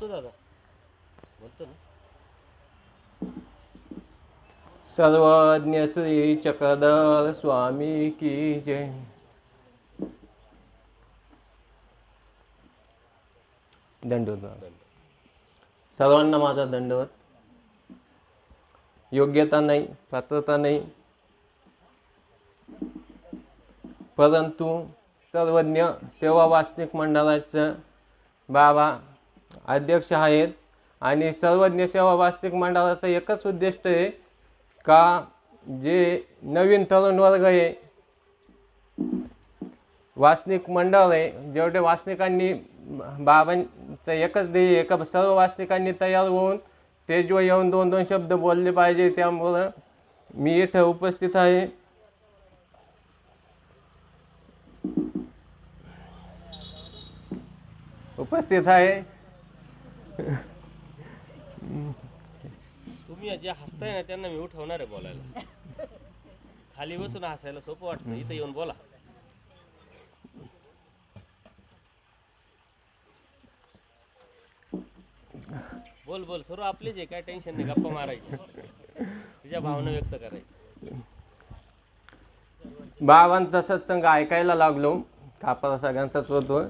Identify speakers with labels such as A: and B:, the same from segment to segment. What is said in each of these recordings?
A: दादा बोलतो ना.
B: सर्वज्ञ श्री चक्रधर स्वामी की जय. दंडवत. सर्वांना माझा दंडवत. योग्यता नाही, पात्रता नाही, परंतु सर्वज्ञ सेवा वासनिक मंडळाचं बाबा अध्यक्ष आहेत आणि सर्वज्ञ सेवा वासनिक मंडळाचं एकच उद्दिष्ट आहे का जे नवीन तरुण वर्ग आहे, वासनिक मंडळ आहे, जेवढे वासनिकांनी बाबांचं एकच ध्येय आहे का सर्व वासनिकांनी तयार होऊन स्टेजवर येऊन 2-2 शब्द बोलले पाहिजे. त्यामुळं मी इथं उपस्थित आहे.
A: तुम्ही जे हसताय ना त्यांना मी उठवणार आहे बोलायला. खाली बसून हसायला सोपं वाटतं, इथं येऊन बोला. बोल बोल सर्व आपलेच आहे, काय टेन्शन नाही. गप्पा मारायची, तुझ्या भावना व्यक्त करायची.
B: बाबांचा सत्संग ऐकायला लागलो. कापरा सगळ्यांचाच होतो.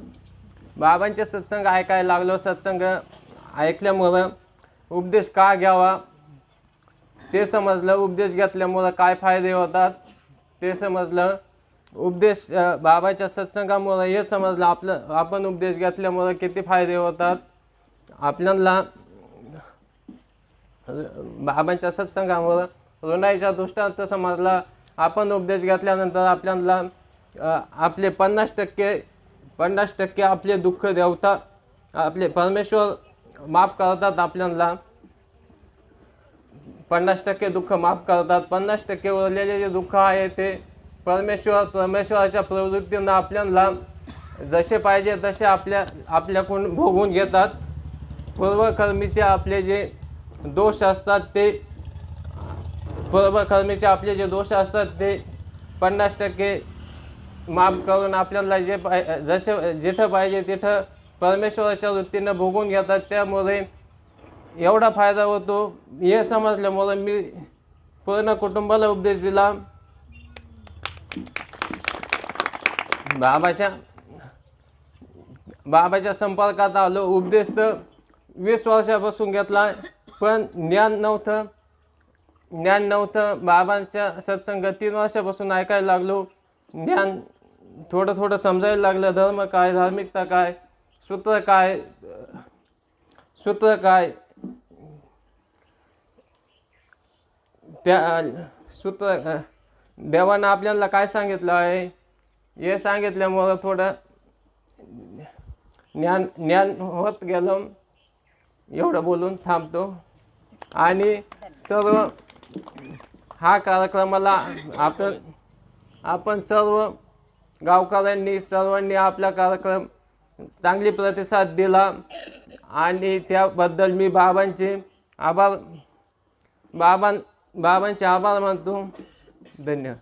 B: बाबांचे सत्संग ऐकायला लागलो. सत्संग ऐकल्यामुळं उपदेश का घ्यावा ते समजलं. उपदेश घेतल्यामुळं काय फायदे होतात ते समजलं. उपदेश बाबाच्या सत्संगामुळं हे समजलं आपण उपदेश घेतल्यामुळं किती फायदे होतात आपल्याला. बाबांच्या सत्संगामुळं ऋणाईचा दृष्टांत समजला. आपण उपदेश घेतल्यानंतर आपल्याला आपले 50% आपले दुःख देवता आपले परमेश्वर माफ करतात. आपल्याला 50% दुःख माफ करतात. 50% उरलेले जे दुःख आहे ते परमेश्वराच्या प्रवृत्तीनं आपल्याला जसे पाहिजे तसे आपल्याकडून भोगून घेतात. पूर्वकर्मीचे आपले जे दोष असतात ते 50% माफ करून आपल्याला जसे जिथं पाहिजे तिथं परमेश्वराच्या वृत्तीनं भोगून घेतात. त्यामुळे एवढा फायदा होतो. हे समजल्यामुळे मी पूर्ण कुटुंबाला उपदेश दिला. बाबाच्या संपर्कात आलो. उपदेश तर 20 वर्षापासून घेतला, पण ज्ञान नव्हतं. बाबांच्या सत्संग 3 वर्षापासून ऐकायला लागलो. ज्ञान थोडं समजायला लागलं. धर्म काय, धार्मिकता काय, सूत्र काय, त्या देवानं आपल्याला काय सांगितलं आहे हे सांगितल्यामुळं थोडं ज्ञान होत गेलं. एवढं बोलून थांबतो. आणि सर्व हा कार्यक्रमाला आपण सर्व गावकऱ्यांनी सर्वांनी आपला कार्यक्रम चांगली प्रतिसाद दिला आणि त्याबद्दल मी बाबांचे आभार मानतो. धन्यवाद.